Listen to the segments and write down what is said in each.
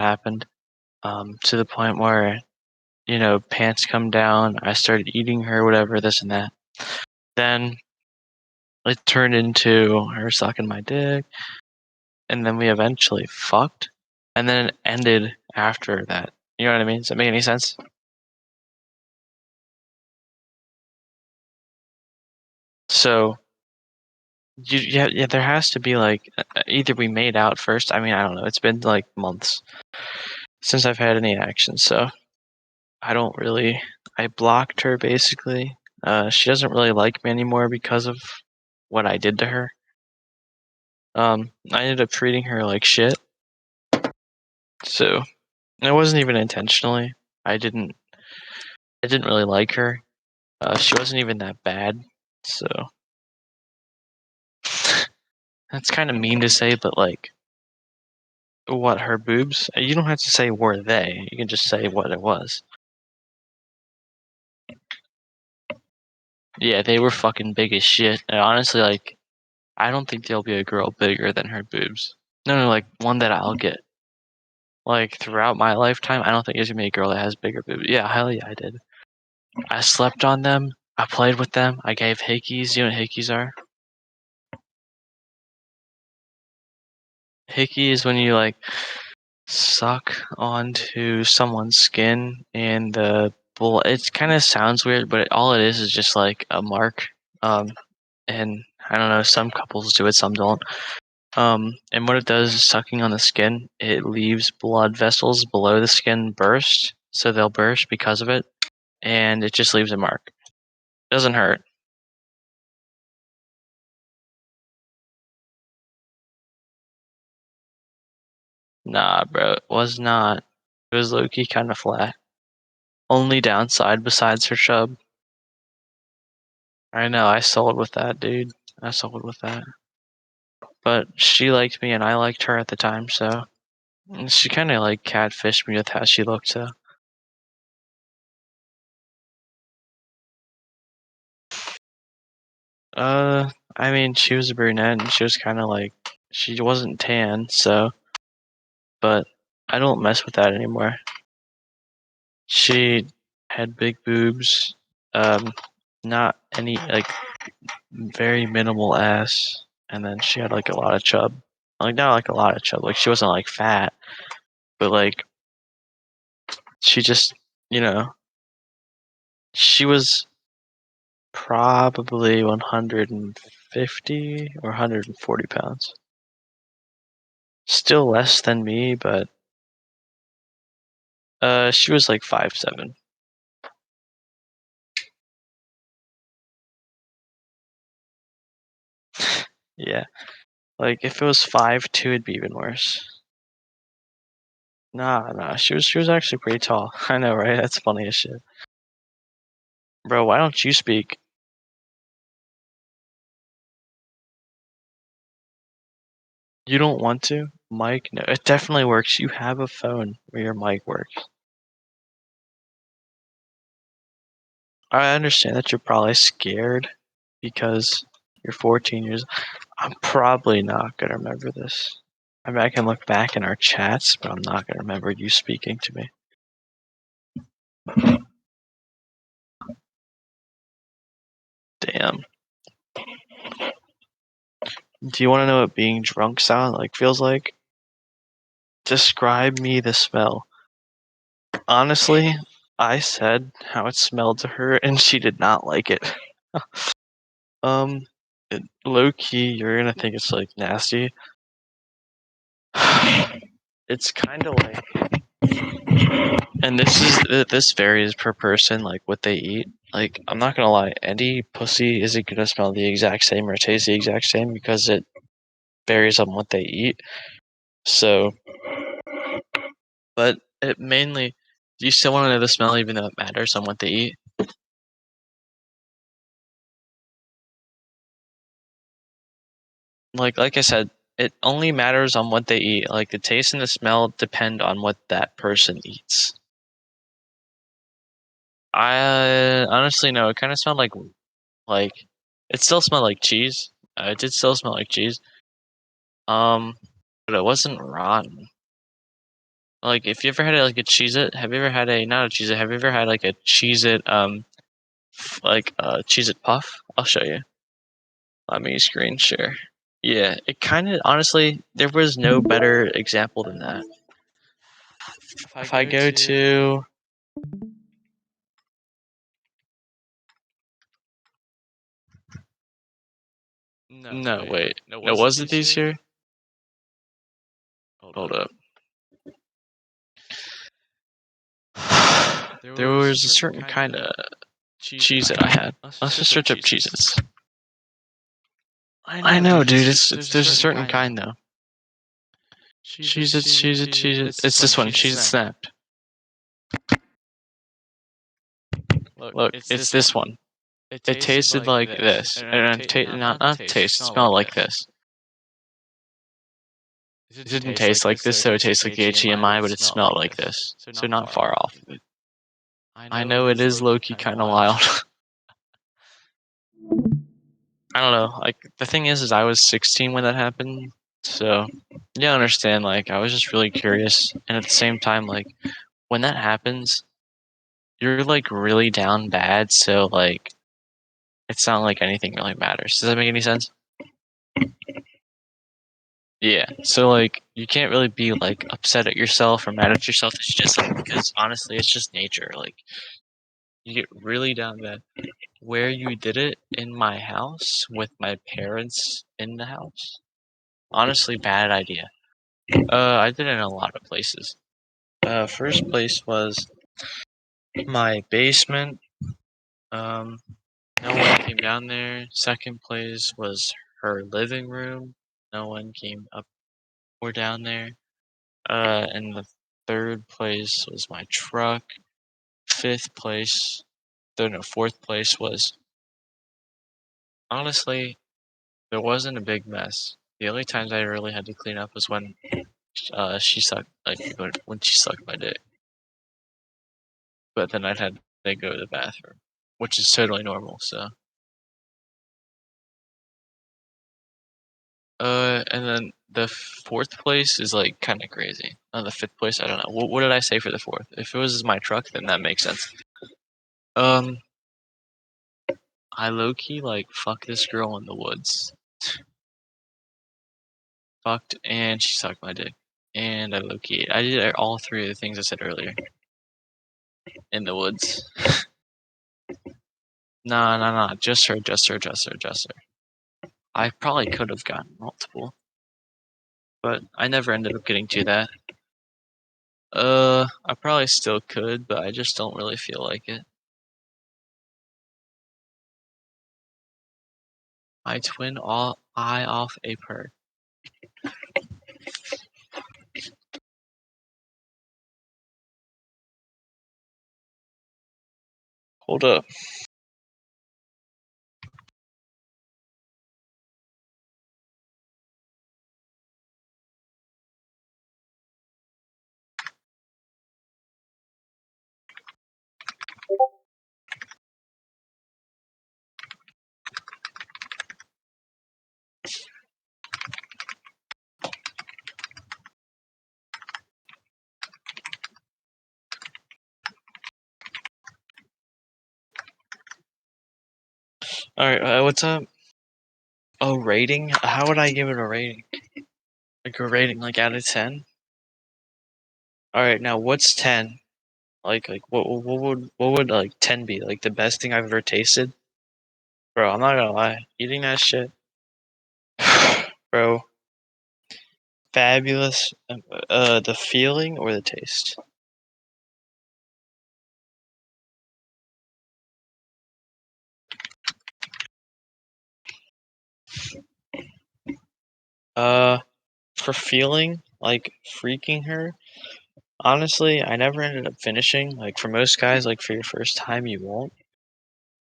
happened. To the point where, pants come down, I started eating her, whatever, this and that. Then it turned into her sucking my dick, and then we eventually fucked, and then it ended after that. You know what I mean? Does that make any sense? So, yeah, there has to be like either we made out first. I mean, I don't know. It's been like months since I've had any action, so I don't really. I blocked her basically. She doesn't really like me anymore because of what I did to her. I ended up treating her like shit, so it wasn't even intentionally. I didn't. I didn't really like her. She wasn't even that bad, so that's kind of mean to say, but like, what, her boobs? You don't have to say were they. You can just say what it was. Yeah, they were fucking big as shit. And honestly, like, I don't think there'll be a girl bigger than her boobs. No, like one that I'll get. Like throughout my lifetime, I don't think there's gonna be a girl that has bigger boobs. Yeah, hell yeah, I did. I slept on them. I played with them. I gave hickeys. You know what hickeys are? Hickey is when you like suck onto someone's skin and the bull. It kind of sounds weird, but all it is just like a mark. And I don't know. Some couples do it, some don't. And what it does is sucking on the skin. It leaves blood vessels below the skin burst, so they'll burst because of it, and it just leaves a mark. Doesn't hurt. Nah, bro, it was not. It was low key kind of flat. Only downside besides her chub. I know, I sold with that, dude. I sold with that. But she liked me and I liked her at the time, so she kind of like catfished me with how she looked, so. I mean, she was a brunette and she was kind of like, she wasn't tan, so, but I don't mess with that anymore. She had big boobs, um, not any, like, very minimal ass, and then she had like a lot of chub. Like, not like a lot of chub, like, she wasn't like fat, but like, she just, you know, she was probably 150 or 140 pounds. Still less than me, but she was like 5'7". Yeah, like if it was 5'2", it'd be even worse. Nah, she was actually pretty tall. I know, right? That's funny as shit. Bro, why don't you speak? You don't want to? Mic? No, it definitely works. You have a phone where your mic works. I understand that you're probably scared because you're 14 years. I'm probably not gonna remember this. I mean, I can look back in our chats, but I'm not gonna remember you speaking to me. Damn. Do you want to know what being drunk feels like? Describe me the smell. Honestly, I said how it smelled to her, and she did not like it. um, Low key, you're gonna think it's like nasty. It's kind of like, and this varies per person, like what they eat. Like, I'm not gonna lie, any pussy isn't gonna smell the exact same or taste the exact same because it varies on what they eat. So, but it mainly, do you still want to know the smell even though it matters on what they eat? Like I said, it only matters on what they eat. Like the taste and the smell depend on what that person eats. I honestly no, it kind of smelled like it still smelled like cheese. It did still smell like cheese. Um, but it wasn't rotten. Like, if you ever had, like, a Cheez-It, have you ever had a not a Cheez-It, have you ever had, like, a Cheez-It, like, Cheez-It Puff? I'll show you. Let me screen share. Yeah, it kinda honestly, there was no better example than that. If I go to no, wait. No, was it these here? Hold up. There was a certain kinda Cheez-It I had. Let's just search up Cheez-Its. I know, dude, it's there's a certain kind, though. Cheez-Its, Cheez-It, Cheez-It. It's this one, Cheez-It Snap. Look, it's this one. It tasted like this. And not taste, smell like this. It didn't taste like this, so it tastes like HEMI, but it smelled like this. So not far off of it. I know it is low-key kinda wild. I don't know, like, the thing is I was 16 when that happened, so you understand, like, I was just really curious, and at the same time, like, when that happens, you're, like, really down bad, so, like, it's not like anything really matters. Does that make any sense? Yeah. So like you can't really be like upset at yourself or mad at yourself. It's just like because honestly it's just nature. Like you get really down bad. Where you did it in my house with my parents in the house. Honestly bad idea. I did it in a lot of places. First place was my basement. Um no one came down there. Second place was her living room. No one came up or down there. And the third place was my truck. Fifth place, no, fourth place was honestly there wasn't a big mess. The only times I really had to clean up was when she sucked when she sucked my dick. But then I'd had to go to the bathroom, which is totally normal. So and then the fourth place is like kind of crazy. The fifth place I don't know. What did I say for the fourth? If it was my truck, then that makes sense. Um, I low key like fuck this girl in the woods. Fucked and she sucked my dick. And I low key I did all three of the things I said earlier. In the woods. Nah, nah, nah. Just her, just her, just her, just her. I probably could have gotten multiple. But I never ended up getting to that. I probably still could, but I just don't really feel like it. I twin all eye off a perk. Hold up. Alright, what's up? Oh, rating? How would I give it a rating? Like a rating, like out of 10? Alright, now what's 10? Like what would like 10 be? Like the best thing I've ever tasted? Bro, I'm not gonna lie. Eating that shit, bro, fabulous. The feeling or the taste? Uh, for feeling, like freaking her. Honestly, I never ended up finishing. Like for most guys, like for your first time, you won't,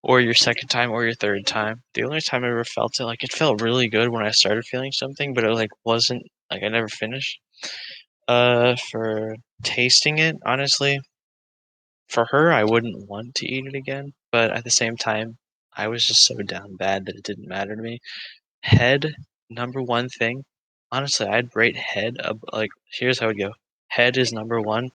or your second time, or your third time. The only time I ever felt it, like it felt really good when I started feeling something, but it like wasn't like I never finished. For tasting it, honestly, for her, I wouldn't want to eat it again, but at the same time, I was just so down bad that it didn't matter to me. Head, number one thing. Honestly, I'd rate head up. Like, here's how it would go. head is number one.